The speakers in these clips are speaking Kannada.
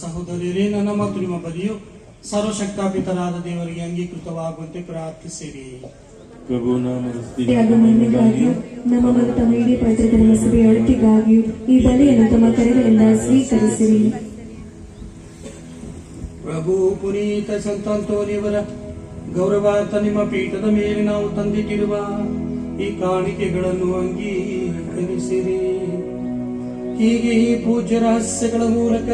ಸಹೋದರರೇ, ನನ್ನ ಮತ್ತು ನಿಮ್ಮ ಬಲಿಯು ಸರ್ವಶಕ್ತಾಪಿತರಾದ ದೇವರಿಗೆ ಅಂಗೀಕೃತವಾಗುವಂತೆ ಪ್ರಾರ್ಥಿಸಿರಿ. ನಮ್ಮ ಮತ್ತು ತಮ್ಮ ಇಡೀ ಪವಿತ್ರ ಸಭೆಯ ಒಳಿತಿಗಾಗಿಯೂ ಈ ಬಲಿಯನ್ನು ತಮ್ಮ ಕರೆಗಳಿಂದ ಸ್ವೀಕರಿಸಿರಿ. ಪ್ರಭು ಪುನೀತ ಸಂತ ಅಂತೋನಿಯವರ ಗೌರವಾರ್ಥ ನಿಮ್ಮ ಪೀಠದ ಮೇಲೆ ನಾವು ತಂದಿಟ್ಟಿರುವ ಈ ಕಾಣಿಕೆಗಳನ್ನು ಅಂಗೀಕರಿಸಿರಿ. ಹೀಗೆ ಈ ಪೂಜ್ಯ ರಹಸ್ಯಗಳ ಮೂಲಕ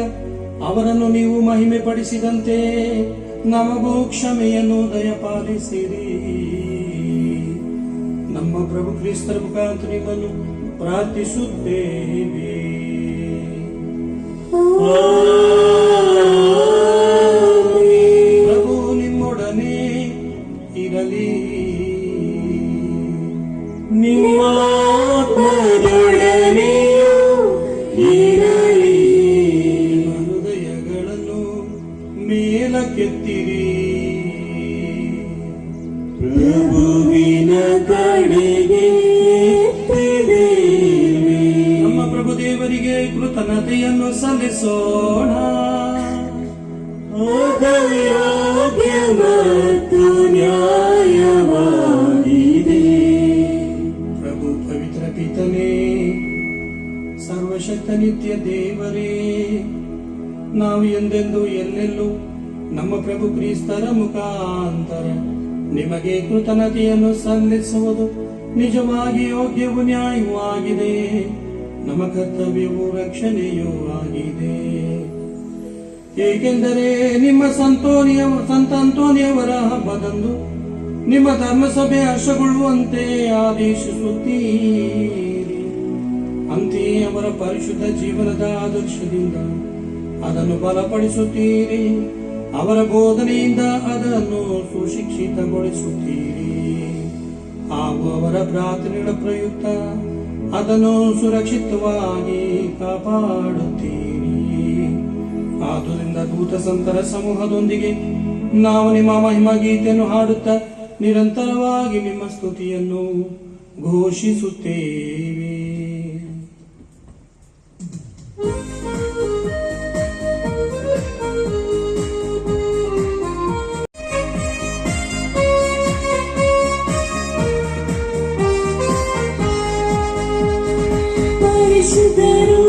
ಅವರನ್ನು ನೀವು ಮಹಿಮೆ ಪಡಿಸಿದಂತೆ ನಮಗೂ ಕ್ಷಮೆಯನ್ನು ದಯಪಾಲಿಸಿರಿ. ನಮ್ಮ ಪ್ರಭು ಕ್ರಿಸ್ತರ ಮುಖಾಂತರ ನಿಮ್ಮನ್ನು ಪ್ರಾರ್ಥಿಸುತ್ತೇವೆ. ಪ್ರಭು ನಿಮ್ಮೊಡನೆ ಇರಲಿ. ನಿಮ್ಮ ಹೃದಯಗಳನ್ನು ಮೇಲಕ್ಕೆತ್ತಿರಿ. ಪ್ರಭುವಿನ ಕಡೆಗೆ ನಮ್ಮ ಪ್ರಭು ದೇವರಿಗೆ ಕೃತಜ್ಞತೆಯನ್ನು ಸಲ್ಲಿಸೋಣ. ಯೋಗ್ಯ ಮತ್ತು ನ್ಯಾಯವಾಗಿದೆ. ಪ್ರಭು ಪವಿತ್ರ ಪಿತನೇ, ಸರ್ವಶಕ್ತ ನಿತ್ಯ ದೇವರೇ, ನಾವು ಎಂದೆಂದು ಎಲ್ಲೆಲ್ಲೂ ನಮ್ಮ ಪ್ರಭು ಕ್ರಿಸ್ತರ ಮುಖಾಂತರ ನಿಮಗೆ ಕೃತಜ್ಞತೆಯನ್ನು ಸಲ್ಲಿಸುವುದು ನಿಜವಾಗಿ ಯೋಗ್ಯವೂ ನ್ಯಾಯವೂ ಆಗಿದೆ. ನಮ್ಮ ಕರ್ತವ್ಯವೂ ರಕ್ಷಣೆಯೂ ಆಗಿದೆ. ಏಕೆಂದರೆ ನಿಮ್ಮ ಸಂತ ಅಂತೋನಿಯವರ ಹಬ್ಬದಂದು ನಿಮ್ಮ ಧರ್ಮಸಭೆ ಹರ್ಷಗೊಳ್ಳುವಂತೆ ಆದೇಶಿಸುತ್ತೀರಿ. ಅಂತೆಯೇ ಅವರ ಪರಿಶುದ್ಧ ಜೀವನದ ಆದರ್ಶದಿಂದ ಅದನ್ನು ಬಲಪಡಿಸುತ್ತೀರಿ. ಅವರ ಬೋಧನೆಯಿಂದ ಅದನ್ನು ಸುಶಿಕ್ಷಿತಗೊಳಿಸುತ್ತೀರಿ ಹಾಗೂ ಅವರ ಪ್ರಾರ್ಥನೆಗಳ ಪ್ರಯುಕ್ತ ಅದನ್ನು ಸುರಕ್ಷಿತವಾಗಿ ಕಾಪಾಡುತ್ತೀರಿ. ಆದುದರಿಂದ ದೂತ ಸಂತರ ಸಮೂಹದೊಂದಿಗೆ ನಾವು ನಿಮ್ಮ ಮಹಿಮಾ ಗೀತೆಯನ್ನು ಹಾಡುತ್ತಾ ನಿರಂತರವಾಗಿ ನಿಮ್ಮ ಸ್ತುತಿಯನ್ನು ಘೋಷಿಸುತ್ತೇವೆ. ಪರಿಶುದ್ಧರು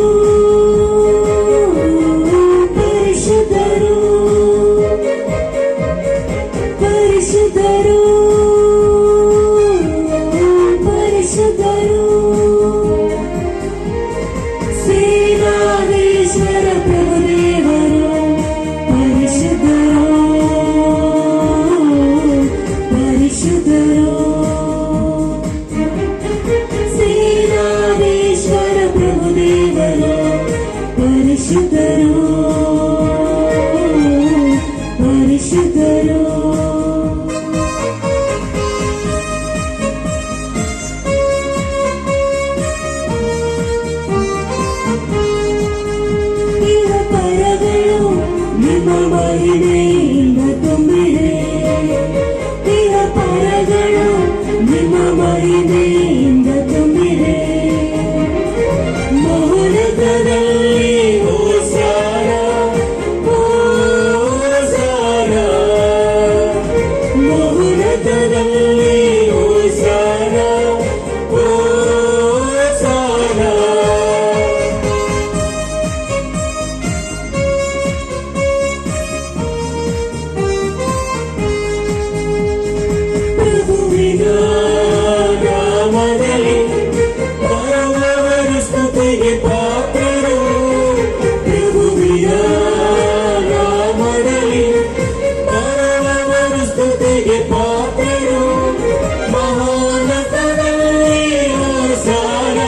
ಪರಿಶುದ್ಧರು ಪರಿಶುದ್ಧರು ಪರಿಶುದ್ಧರು ದೇವರು ಪರಿಶುದ್ಧರು ಪರಿಶುದ್ಧರು ಇಹ ಪರಗಳು ನಿಮ್ಮ ಮಹಿಮೆಯಿಂದ ತುಂಬಿದೆ ಇಹ ಪರಗಳು ನಿಮ್ಮ ಮಹಿಮೆಯಿಂದ ತುಂಬಿದೆ ಮಹೋನ್ನತದಲ್ಲಿ ಹೋಸಾನ ಹೋಸಾನ ಮಹೋನ್ನತದಲ್ಲಿ ಹೋಸಾನ ಹೋಸಾನ ಪ್ರಭುವಿನ ನಾಮದಲ್ಲಿ ಬರುವವರು ಸ್ತುತಿಗೆ ಪಾತ್ರರು ಪ್ರಭುವಿನ ನಾಮದಲ್ಲಿ ಬರುವವರು ಸ್ತುತಿಗೆ ಪಾತ್ರರು ಮಹೋನ್ನತದಲ್ಲಿ ಹೋಸಾನ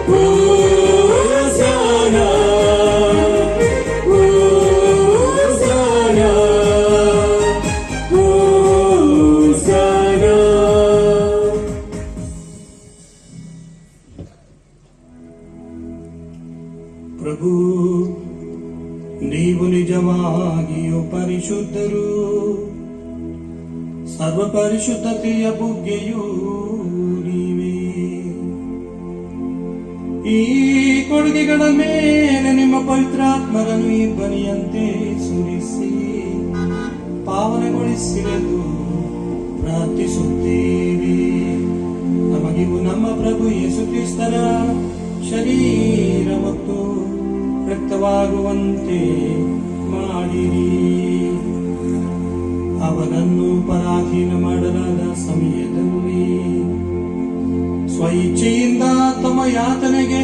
ಹೋಸಾನ ಹೋಸಾನ ಹೋಸಾನ. ಪ್ರಭು ನೀವು ನಿಜವಾಗಿಯೂ ಪರಿಶುದ್ಧರು, ಸರ್ವ ಪರಿಶುದ್ಧತೆಯ ಬುಗ್ಗೆಯೂ ನೀವೇ. ಈ ಕೊಡುಗೆಗಳ ಮೇಲೆ ನಿಮ್ಮ ಪವಿತ್ರಾತ್ಮರನ್ನು ಈ ಬನಿಯಂತೆ ಸುರಿಸಿ ಪಾವನಗೊಳಿಸಿರೆಂದು ಪ್ರಾರ್ಥಿಸುತ್ತೇವೆ. ನಮಗಿವು ನಮ್ಮ ಪ್ರಭು ಯೇಸು ಕ್ರಿಸ್ತರ ಶರೀರ ಮತ್ತು ರಕ್ತವಾಗುವಂತೆ ಮಾಡಿರಿ. ಅವನನ್ನು ಪರಾಧೀನ ಮಾಡಲಾದ ಸಮಯದಲ್ಲಿ ಸ್ವಇಚ್ಛೆಯಿಂದ ತಮ್ಮ ಯಾತನೆಗೆ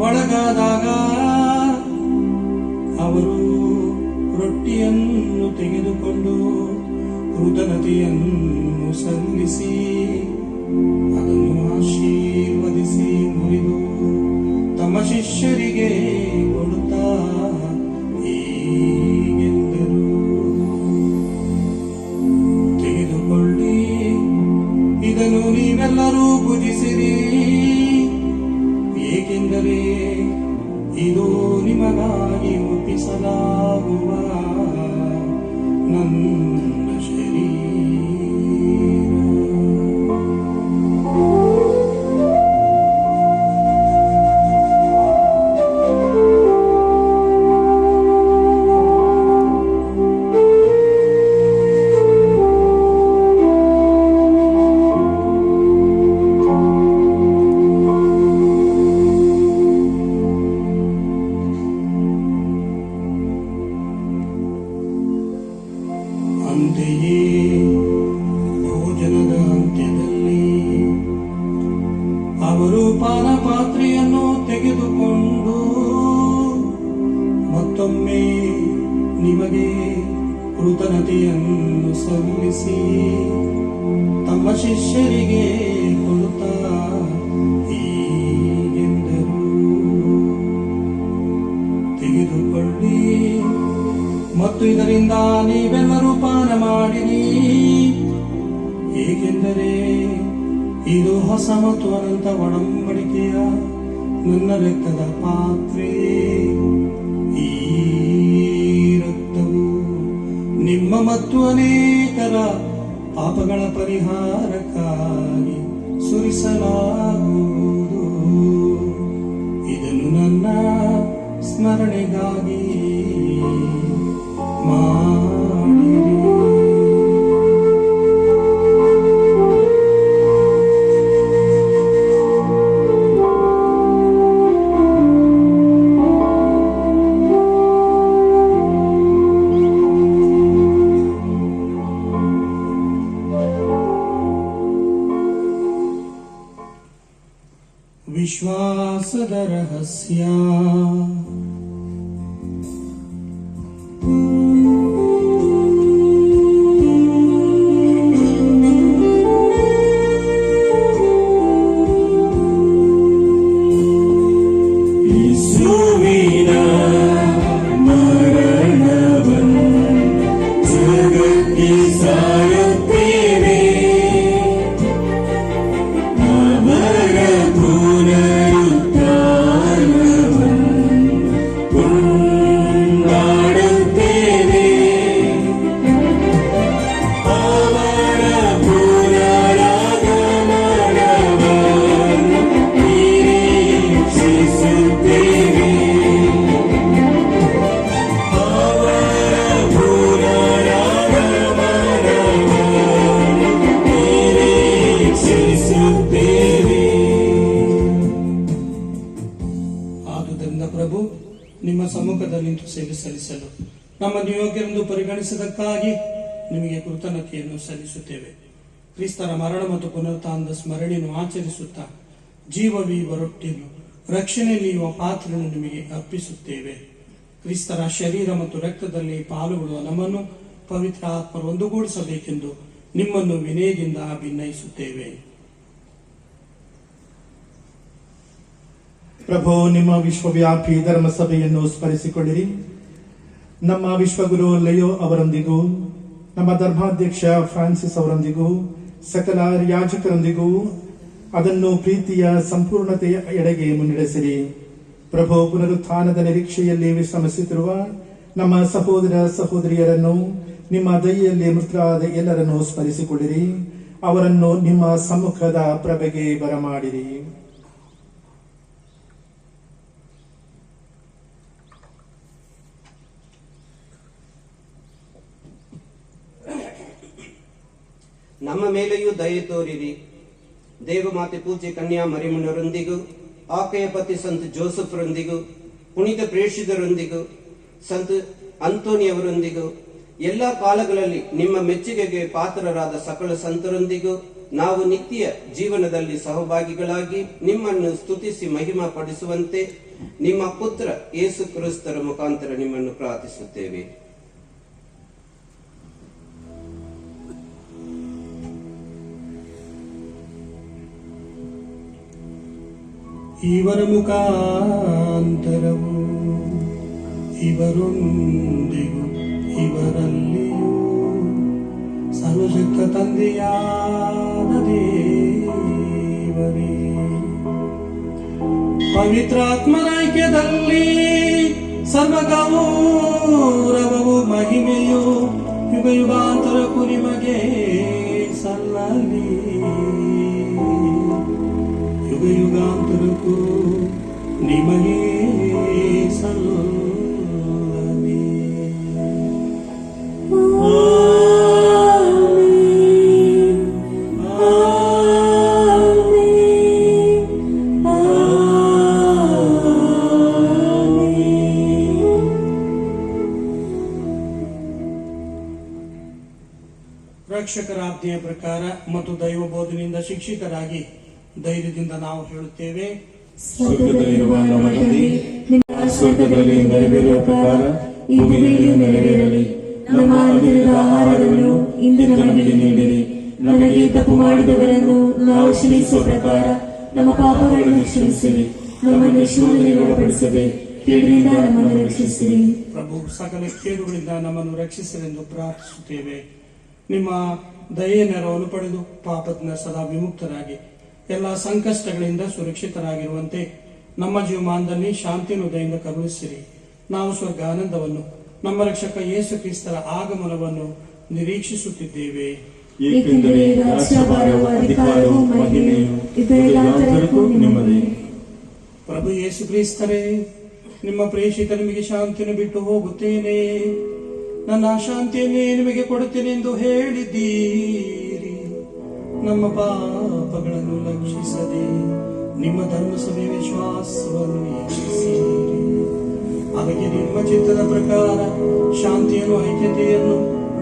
ಒಳಗಾದಾಗ ಅವರು ರೊಟ್ಟಿಯನ್ನು ತೆಗೆದುಕೊಂಡು ಕೃತಜ್ಞತೆಯನ್ನು ಸಲ್ಲಿಸಿ ಅದನ್ನು ಆಶೀರ್ವದಿಸಿ ಮುರಿದು ತಮ್ಮ ಶಿಷ್ಯರಿಗೆ ಕೊಡುತ್ತಾ ಹೀಗೆಂದರು, ತೆಗೆದುಕೊಳ್ಳಿ, ಇದನ್ನು ನೀವೆಲ್ಲರೂ ಭುಜಿಸಿರಿ, ಏಕೆಂದರೆ ಇದು ನಿಮಗಾಗಿ ಒಪ್ಪಿಸಲಾಗುವ ನನ್ನ ಶರೀರ. ಅಂತೆಯೇ ಭೋಜನದ ಅಂತ್ಯದಲ್ಲಿ ಅವರು ಪಾನಪಾತ್ರೆಯನ್ನು ತೆಗೆದುಕೊಂಡು ಮತ್ತೊಮ್ಮೆ ನಿಮಗೆ ಕೃತಜ್ಞತೆಯನ್ನು ಸಲ್ಲಿಸಿ ತಮ್ಮ ಶಿಷ್ಯರಿಗೆ ಕೊಡುತ್ತಾ ಹೀಗೆಂದರು, ತೆಗೆದುಕೊಳ್ಳಿ ಮತ್ತು ಇದರಿಂದ ನೀವೆಲ್ಲರೂ ಪಾನ ಮಾಡಿರಿ, ಏಕೆಂದರೆ ಇದು ಹೊಸ ಮತ್ತು ಅನಂತ ಒಡಂಬಡಿಕೆಯ ನನ್ನ ರಕ್ತದ ಪಾತ್ರೆ. ಈ ರಕ್ತವು ನಿಮ್ಮ ಮತ್ತು ಅನೇಕರ ಪಾಪಗಳ ಪರಿಹಾರಕ್ಕಾಗಿ ಸುರಿಸಲಾಗುವುದು. ಇದನ್ನು ನನ್ನ ಸ್ಮರಣೆಗಾಗಿ ಮಾಡಿರಿ. ವಿಶ್ವಾಸದ ರಹಸ್ಯ. ಯೇಸುವಿನ ಮರಣವನ್ನು ಜಗಕ್ಕೆ ಸಾರುತ್ತೇವೆ, ಅವರ ಪುನರುತ್ಥಾನವನ್ನು ಕೊಂಡಾಡುತ್ತೇವೆ. ಅವರ ಪುನರಾಗಮನವನ್ನು ನಿರೀಕ್ಷಿಸುತ್ತೇವೆ. ಅವರ ಪುನರಾಗಮನವನ್ನು ನಿರೀಕ್ಷಿಸುತ್ತೇವೆ. ಆದುದರಿಂದ ಪ್ರಭು, ನಿಮ್ಮ ಸಮ್ಮುಖದಲ್ಲಿ ನಿಂತು ಸೇವೆ ಸಲ್ಲಿಸಲು ನಮ್ಮನ್ನು ಯೋಗ್ಯರೆಂದು ಪರಿಗಣಿಸಿದ್ದಕ್ಕಾಗಿ ನಿಮಗೆ ಕೃತಜ್ಞತೆಯನ್ನು ಸಲ್ಲಿಸುತ್ತೇವೆ. ಕ್ರಿಸ್ತರ ಮರಣ ಮತ್ತು ಪುನರುತ್ಥಾನದ ಸ್ಮರಣೆಯನ್ನು ಆಚರಿಸುತ್ತಾ ಜೀವವೀವ ರೊಟ್ಟಿಯನ್ನು ರಕ್ಷಣೆ ನೀಡುವ ಪಾತ್ರವನ್ನು ನಿಮಗೆ ಅರ್ಪಿಸುತ್ತೇವೆ. ಕ್ರಿಸ್ತರ ಶರೀರ ಮತ್ತು ರಕ್ತದಲ್ಲಿ ಪಾಲುಗೊಳ್ಳುವ ನಮ್ಮನ್ನು ಪವಿತ್ರ ಆತ್ಮರು ಒಂದುಗೂಡಿಸಬೇಕೆಂದು ನಿಮ್ಮನ್ನು ವಿನಯದಿಂದ ಭಿನ್ನಯಿಸುತ್ತೇವೆ. ಪ್ರಭು, ನಿಮ್ಮ ವಿಶ್ವವ್ಯಾಪಿ ಧರ್ಮಸಭೆಯನ್ನು ಸ್ಮರಿಸಿಕೊಳ್ಳಿರಿ. ನಮ್ಮ ವಿಶ್ವಗುರು ಲೆಯೋ ಅವರೊಂದಿಗೂ, ನಮ್ಮ ಧರ್ಮಾಧ್ಯಕ್ಷ ಫ್ರಾನ್ಸಿಸ್ ಅವರೊಂದಿಗೂ, ಸಕಲ ಯಾಜಕರೊಂದಿಗೂ ಅದನ್ನು ಪ್ರೀತಿಯ ಸಂಪೂರ್ಣತೆಯ ಎಡೆಗೆ ಮುನ್ನಡೆಸಿರಿ. ಪ್ರಭು, ಪುನರುತ್ಥಾನದ ನಿರೀಕ್ಷೆಯಲ್ಲಿ ವಿಶ್ರಮಿಸುತ್ತಿರುವ ನಮ್ಮ ಸಹೋದರ ಸಹೋದರಿಯರನ್ನು, ನಿಮ್ಮ ದಯೆಯಲ್ಲಿ ಮೃತರಾದ ಎಲ್ಲರನ್ನು ಸ್ಮರಿಸಿಕೊಳ್ಳಿರಿ. ಅವರನ್ನು ನಿಮ್ಮ ಸಮ್ಮುಖದ ಪ್ರಭೆಗೆ ಬರಮಾಡಿರಿ. ನಮ್ಮ ಮೇಲೆಯೂ ದಯೆ ತೋರಿರಿ. ದೇವಮಾತೆ ಪೂಜ್ಯ ಕನ್ಯಾ ಮರಿಯಮ್ಮನವರೊಂದಿಗೂ, ಆಕೆಯ ಪತಿ ಸಂತ ಜೋಸೆಫ್ರೊಂದಿಗೂ, ಪುನೀತ ಪ್ರೇಷಿತರೊಂದಿಗೂ, ಸಂತ ಅಂತೋನಿಯವರೊಂದಿಗೂ, ಎಲ್ಲ ಕಾಲಗಳಲ್ಲಿ ನಿಮ್ಮ ಮೆಚ್ಚುಗೆಗೆ ಪಾತ್ರರಾದ ಸಕಲ ಸಂತರೊಂದಿಗೂ ನಾವು ನಿತ್ಯ ಜೀವನದಲ್ಲಿ ಸಹಭಾಗಿಗಳಾಗಿ ನಿಮ್ಮನ್ನು ಸ್ತುತಿಸಿ ಮಹಿಮಾ ಪಡಿಸುವಂತೆ ನಿಮ್ಮ ಪುತ್ರ ಯೇಸು ಕ್ರಿಸ್ತರ ಮುಖಾಂತರ ನಿಮ್ಮನ್ನು ಪ್ರಾರ್ಥಿಸುತ್ತೇವೆ. ಇವರ ಮುಖಾಂತರವು ಇವರೊಂದಿಗೂ ಇವರಲ್ಲಿಯೂ ಸರ್ವಶಕ್ತ ತಂದೆಯಾದ ದೇವರೇ, ಪವಿತ್ರಾತ್ಮನ ಐಕ್ಯದಲ್ಲಿ ಸರ್ವಗೌರವವು ಮಹಿಮೆಯು ಯುಗ ಯುಗಾಂತರಕ್ಕೂ ನಿಮಗೆ ಸಲ್ಲಲಿ. ಯುಗ ಯುಗಾಂತರಕ್ಕೂ ನಿಮಗೆ ಸಲ್ಲಲಿ. ರಕ್ಷಕರ ಆಜ್ಞೆಯ ಪ್ರಕಾರ ಮತ್ತು ದೈವ ಬೋಧನೆಯಿಂದ ಶಿಕ್ಷಿತರಾಗಿ ಧೈರ್ಯದಿಂದ ನಾವು ಹೇಳುತ್ತೇವೆ, ಸ್ವರ್ಗದಲ್ಲಿರುವ ನಮ್ಮ ತಂದೆ, ಸ್ವರ್ಗದಲ್ಲಿ ನೆರವೇರುವ ಪ್ರಕಾರ ಭೂಮಿಯಲ್ಲಿಯೂ ನೆರವೇರಲಿ. ನಮ್ಮ ಅನುದಿನದ ಆಹಾರವನ್ನು ಇಂದು ನಮಗೆ ನೀಡಿರಿ. ನಮಗೆ ತಪ್ಪು ಮಾಡಿದವರನ್ನು ನಾವು ಕ್ಷಮಿಸುವ ಪ್ರಕಾರ ನಮ್ಮ ಪಾಪಗಳನ್ನು ಕ್ಷಮಿಸಿರಿ. ನಮ್ಮನ್ನು ಶೋಧನೆಗೆ ಒಳಪಡಿಸದೆ ಕೇಡಿನಿಂದ ನಮ್ಮನ್ನು ರಕ್ಷಿಸಿರಿ. ಪ್ರಭು, ಸಕಲ ಕೇಡುಗಳಿಂದ ನಮ್ಮನ್ನು ರಕ್ಷಿಸಲೆಂದು ಪ್ರಾರ್ಥಿಸುತ್ತೇವೆ. ನಿಮ್ಮ ದಯೆಯ ನೆರವನ್ನು ಪಡೆದು ಪಾಪದಿಂದ ಸದಾ ವಿಮುಕ್ತರಾಗಿ ಎಲ್ಲ ಸಂಕಷ್ಟಗಳಿಂದ ಸುರಕ್ಷಿತರಾಗಿರುವಂತೆ ನಮ್ಮ ಜೀವಮಾನದಲ್ಲಿ ಶಾಂತಿಯನ್ನು ದಯೆಯಿಂದ ಕರುಣಿಸಿರಿ. ನಾವು ಸ್ವರ್ಗ ಆನಂದವನ್ನು, ನಮ್ಮ ರಕ್ಷಕ ಯೇಸು ಕ್ರಿಸ್ತರ ಆಗಮನವನ್ನು ನಿರೀಕ್ಷಿಸುತ್ತಿದ್ದೇವೆ. ಏಕೆಂದರೆ ರಾಜ್ಯಭಾರವು, ಅಧಿಕಾರವು, ಮಹಿಮೆಯು ಯುಗಾಂತರಕ್ಕೂ ನಿಮ್ಮದೇ. ಪ್ರಭು ಯೇಸು ಕ್ರಿಸ್ತರೇ, ನಿಮ್ಮ ಪ್ರೇಷಿತ ನಿಮಗೆ ಶಾಂತಿಯನ್ನು ಬಿಟ್ಟು ಹೋಗುತ್ತೇನೆ, ನನ್ನ ಶಾಂತಿಯನ್ನೇ ನಿಮಗೆ ಕೊಡುತ್ತೇನೆ ಎಂದು ಹೇಳಿದ್ದೀರಿ. ನಮ್ಮ ಪಾಪಗಳನ್ನು ಲಕ್ಷಿಸದೆ ನಿಮ್ಮ ಧರ್ಮಸಭೆ ವಿಶ್ವಾಸವನ್ನು ಹೆಚ್ಚಿಸಿರಿ. ಅದಕ್ಕೆ ನಿಮ್ಮ ಚಿತ್ತದ ಪ್ರಕಾರ ಶಾಂತಿಯನ್ನು, ಐಕ್ಯತೆಯನ್ನು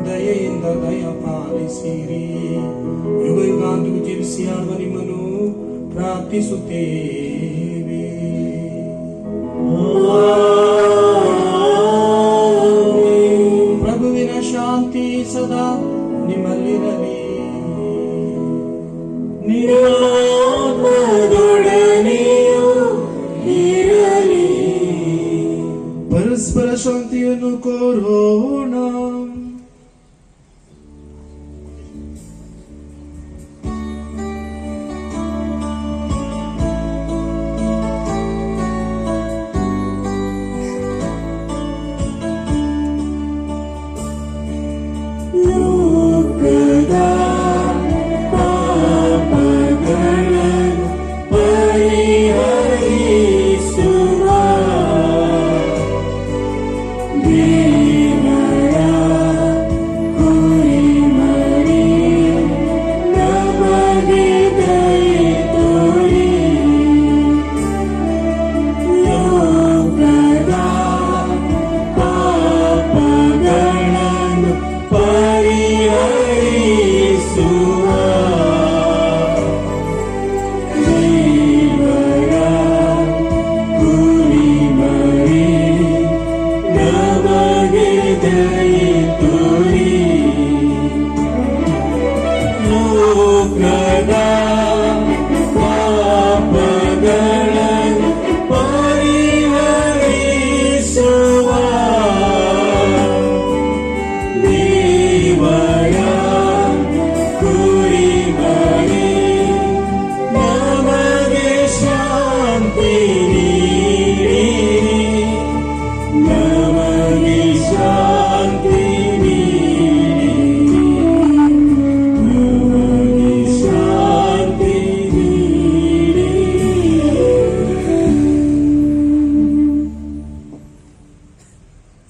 ದಯೆಯಿಂದ ದಯ ಪಾಲಿಸಿರಿ. ಯುಗ ಯುಗಾಂತಕ್ಕೂ ಜೀವಿಸಿ ಆಳುವ ನಿಮ್ಮನ್ನು ಪ್ರಾರ್ಥಿಸುತ್ತೇವೆ. ಪ್ರಭುವಿನ ಶಾಂತಿ ಸದಾ ನಿಮ್ಮಲ್ಲಿರಲಿ. ನಿರಾತ್ಮದೊಡನೆಯೂ ಇರಲಿ. ಪರಸ್ಪರ ಶಾಂತಿಯನ್ನು ಕೋರೋಣ.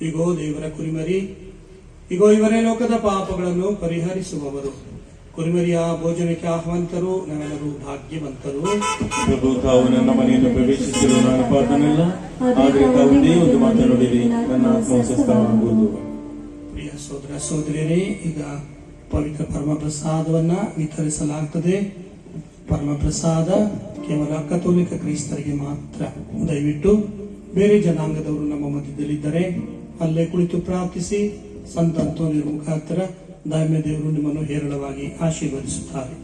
ಇಗೋ ದೇವರ ಕುರಿಮರಿ, ಇಗೋ ಇವರೇ ಲೋಕದ ಪಾಪಗಳನ್ನು ಪರಿಹರಿಸುವವರು. ಕುರಿಮರಿಯ ಭೋಜನಕ್ಕೆ ಆಹ್ವಾನಿತರು ನಾವೆಲ್ಲರೂ ಭಾಗ್ಯವಂತರು. ಪ್ರಭು, ತಾವು ನನ್ನ ಮನೆಯನ್ನು ಪ್ರವೇಶಿಸಲು ನಾನು ಪಾತ್ರನಿಲ್ಲ, ಆದರೆ ತಾವು ಒಂದೇ ಒಂದು ಮಾತನಾಡಿರಿ, ನನ್ನ ಆತ್ಮ ಸ್ವಸ್ಥವಾಗುವುದು. ಪ್ರಿಯ ಸೋದರ ಸೋದರಿಯರೇ, ಈಗ ಪವಿತ್ರ ಪರಮಪ್ರಸಾದವನ್ನ ವಿತರಿಸಲಾಗುತ್ತದೆ. ಪರಮಪ್ರಸಾದ ಕೇವಲ ಕಥೋಲಿಕ ಕ್ರೈಸ್ತರಿಗೆ ಮಾತ್ರ. ದಯವಿಟ್ಟು ಬೇರೆ ಜನಾಂಗದವರು ನಮ್ಮ ಮಧ್ಯದಲ್ಲಿದ್ದರೆ ಅಲ್ಲೇ ಕುಳಿತು ಪ್ರಾರ್ಥಿಸಿ. ಸಂತ ಅಂತೋನಿಯರ ಮುಖಾಂತರ ದಾಮ್ಯ ದೇವರು ನಿಮ್ಮನ್ನು ಹೇರಳವಾಗಿ ಆಶೀರ್ವದಿಸುತ್ತಾರೆ.